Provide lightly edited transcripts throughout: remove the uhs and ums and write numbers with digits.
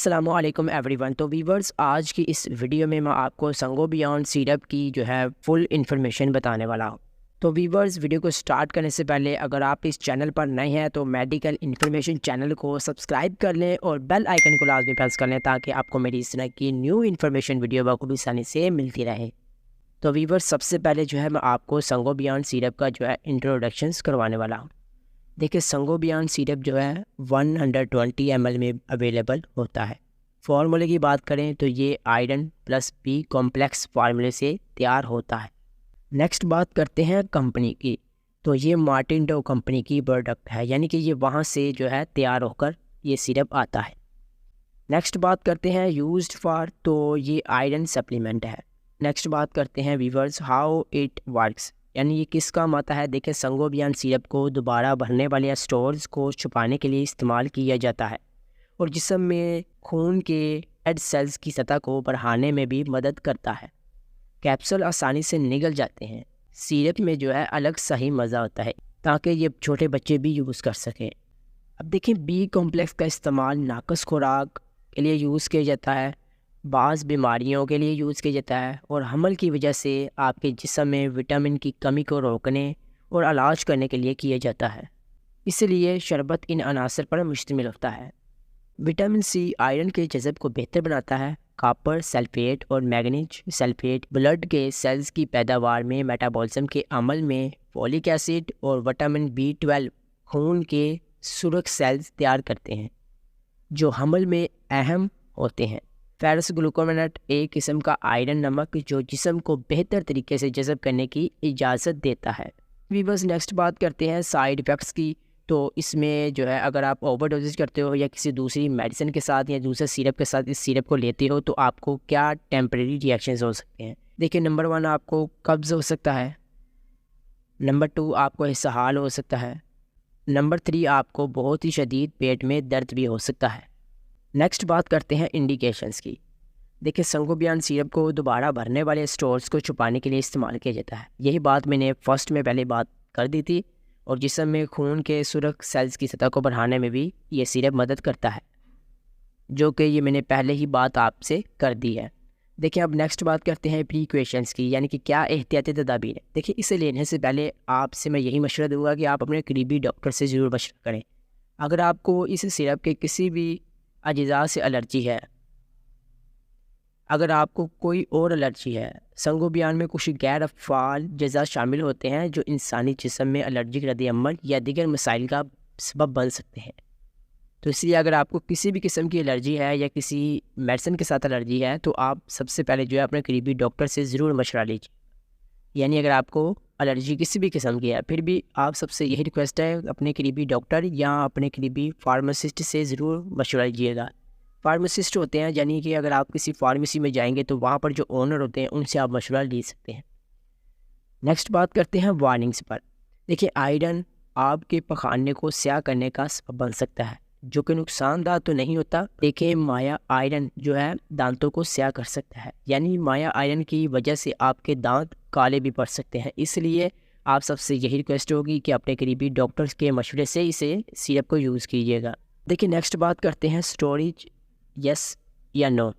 अस्सलामुअलैकुम एवरीवन। तो वीवर्स, आज की इस वीडियो में मैं आपको संगोबियन सिरप की जो है फुल इन्फॉर्मेशन बताने वाला हूँ। तो वीवर्स, वीडियो को स्टार्ट करने से पहले अगर आप इस चैनल पर नए हैं तो मेडिकल इन्फॉर्मेशन चैनल को सब्सक्राइब कर लें और बेल आइकन को लाजमी प्रेस कर लें ताकि आपको मेरी इस तरह की न्यू इन्फॉर्मेशन वीडियो बखूबी आसानी से मिलती रहे। तो वीवर्स, सबसे पहले जो है मैं आपको संगोबियन सिरप का जो है इंट्रोडक्शंस करवाने वाला हूँ। देखिए, संगोबियन सिरप जो है 120 ml में अवेलेबल होता है। फार्मूले की बात करें तो ये आयरन प्लस बी कॉम्प्लेक्स फार्मूले से तैयार होता है। नेक्स्ट बात करते हैं कंपनी की। तो ये मार्टिन डो कंपनी की प्रोडक्ट है, यानी कि ये वहाँ से जो है तैयार होकर ये सिरप आता है। नेक्स्ट बात करते हैं यूज्ड फॉर, तो ये आयरन सप्लीमेंट है। नेक्स्ट बात करते हैं वीवर्स हाउ इट वर्क्स, यानी ये किस काम आता है। देखिए, संगोबियन सिरप को दोबारा भरने वाले स्टोर्स को छुपाने के लिए इस्तेमाल किया जाता है और जिस्म में खून के रेड सेल्स की सतह को बढ़ाने में भी मदद करता है। कैप्सूल आसानी से निगल जाते हैं। सिरप में जो है अलग सही मज़ा होता है ताकि ये छोटे बच्चे भी यूज़ कर सकें। अब देखिए, बी कॉम्प्लेक्स का इस्तेमाल नाकस खुराक के लिए यूज़ किया जाता है, बाज़ बीमारियों के लिए यूज़ किया जाता है और हमल की वजह से आपके जिस्म में विटामिन की कमी को रोकने और इलाज करने के लिए किया जाता है। इसलिए शरबत इन अनासर पर मुश्तमिल होता है। विटामिन सी आयरन के जज़ब को बेहतर बनाता है। कॉपर सल्फेट और मैग्नीज सल्फेट ब्लड के सेल्स की पैदावार में, मेटाबॉलिज्म के अमल में, फोलिक एसिड और विटामिन B12 खून के सुरख सेल्स तैयार करते हैं जो हमल में अहम होते हैं। फेरस ग्लूकोनाट एक किस्म का आयरन नमक जो जिस्म को बेहतर तरीके से जज़ब करने की इजाज़त देता है। वीवर्स, नेक्स्ट बात करते हैं साइड इफ़ेक्ट्स की। तो इसमें जो है अगर आप ओवरडोजेज करते हो या किसी दूसरी मेडिसिन के साथ या दूसरे सिरप के साथ इस सिरप को लेते हो तो आपको क्या टेम्परेरी रिएक्शंस हो सकते हैं। देखिए, नंबर 1 आपको कब्ज़ हो सकता है। नंबर 2 आपको इसहाल हो सकता है। नंबर 3 आपको बहुत ही शदीद पेट में दर्द भी हो सकता है। नेक्स्ट बात करते हैं इंडिकेशंस की। देखिए, संगोबियन सिरप को दोबारा भरने वाले स्टोर्स को छुपाने के लिए इस्तेमाल किया जाता है। यही बात मैंने फर्स्ट में पहले बात कर दी थी और जिस्म में खून के सुरख सेल्स की सतह को बढ़ाने में भी ये सिरप मदद करता है, जो कि ये मैंने पहले ही बात आपसे कर दी है। देखिए, अब नेक्स्ट बात करते हैं प्रिकॉशंस की, यानी कि क्या एहतियाती तदाबीर है। देखिए, इसे लेने से पहले आपसे मैं यही मशवरा दूंगा कि आप अपने करीबी डॉक्टर से ज़रूर मशवरा करें। अगर आपको इस सिरप के किसी भी अज्जा से एलर्जी है, अगर आपको कोई और एलर्जी है, संगोबियन में कुछ गैर अफ़ाल अज्जा शामिल होते हैं जो इंसानी जिस्म में एलर्जिक रद्द-ए-अमल या दीगर मसाइल का सबब बन सकते हैं। तो इसलिए अगर आपको किसी भी किस्म की एलर्जी है या किसी मेडिसिन के साथ एलर्जी है तो आप सबसे पहले जो है अपने करीबी डॉक्टर से ज़रूर मशवरा लीजिए। यानी अगर आपको एलर्जी किसी भी किस्म की है फिर भी आप सबसे यही रिक्वेस्ट है अपने करीबी डॉक्टर या अपने करीबी फार्मासिस्ट से ज़रूर मशवरा लीजिएगा। फार्मासिस्ट होते हैं, यानी कि अगर आप किसी फार्मेसी में जाएंगे तो वहाँ पर जो ओनर होते हैं उनसे आप मशवरा ले सकते हैं। नेक्स्ट बात करते हैं वार्निंग्स पर। देखिए, आयरन आपके पखाने को स्याह करने का सबब बन सकता है, जो कि नुकसानदायक तो नहीं होता। देखिए, माया आयरन जो है दांतों को स्याह कर सकता है, यानी माया आयरन की वजह से आपके दांत काले भी पड़ सकते हैं। इसलिए आप सबसे यही रिक्वेस्ट होगी कि अपने करीबी डॉक्टर्स के मशवरे से इसे सिरप को यूज़ कीजिएगा। देखिए, नेक्स्ट बात करते हैं स्टोरेज, यस या नो।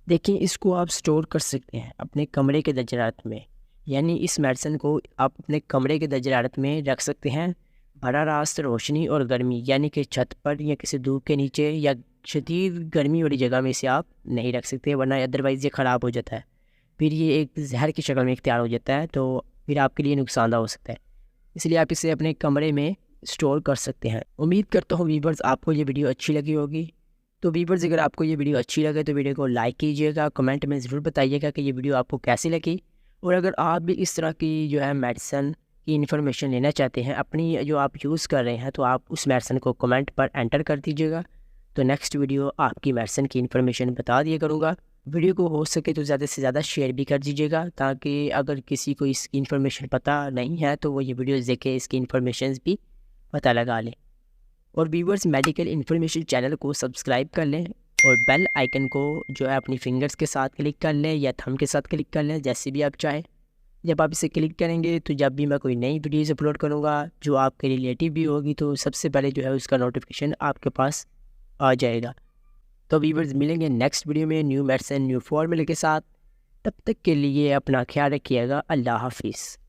देखिए, इसको आप स्टोर कर सकते हैं अपने कमरे के दर्जात में, यानी इस मेडिसिन को आप अपने कमरे के दर्जात में रख सकते हैं। बड़ा रास्त रोशनी और गर्मी, यानी कि छत पर या किसी धूप के नीचे या शदीद गर्मी वाली जगह में इसे आप नहीं रख सकते, वरना अदरवाइज़ ये ख़राब हो जाता है। फिर ये एक जहर की शक्ल में इख्तियार हो जाता है, तो फिर आपके लिए नुकसानदायक हो सकता है। इसलिए आप इसे अपने कमरे में स्टोर कर सकते हैं। उम्मीद करता हूँ वीवर्स आपको ये वीडियो अच्छी लगी होगी। तो वीवर्स, अगर आपको ये वीडियो अच्छी लगे तो वीडियो को लाइक कीजिएगा, कमेंट में ज़रूर बताइएगा कि ये वीडियो आपको कैसी लगी। और अगर आप भी इस तरह की जो है मेडिसिन की इन्फॉर्मेशन लेना चाहते हैं अपनी जो आप यूज़ कर रहे हैं, तो आप उस मेडिसिन को कमेंट पर एंटर कर दीजिएगा। तो नेक्स्ट वीडियो आपकी मेडिसिन की इन्फॉर्मेशन बता दिया करूँगा। वीडियो को हो सके तो ज़्यादा से ज़्यादा शेयर भी कर दीजिएगा ताकि अगर किसी को इसकी इन्फॉर्मेशन पता नहीं है तो वो ये वीडियोज़ देखे इसकी इन्फॉर्मेशन भी पता लगा लें। और व्यूवर्स, मेडिकल इन्फॉर्मेशन चैनल को सब्सक्राइब कर लें और बेल आइकन को जो है अपनी फिंगर्स के साथ क्लिक कर लें या थंब के साथ क्लिक कर लें, जैसे भी आप चाहें। जब आप इसे क्लिक करेंगे तो जब भी मैं कोई नई वीडियोज़ अपलोड करूँगा जो आपके रिलेटिव भी होगी तो सबसे पहले जो है उसका नोटिफिकेशन आपके पास आ जाएगा। तो वीवर्स मिलेंगे नेक्स्ट वीडियो में न्यू मेडिसिन न्यू फॉर्मूले के साथ। तब तक के लिए अपना ख्याल रखिएगा। अल्लाह हाफिज़।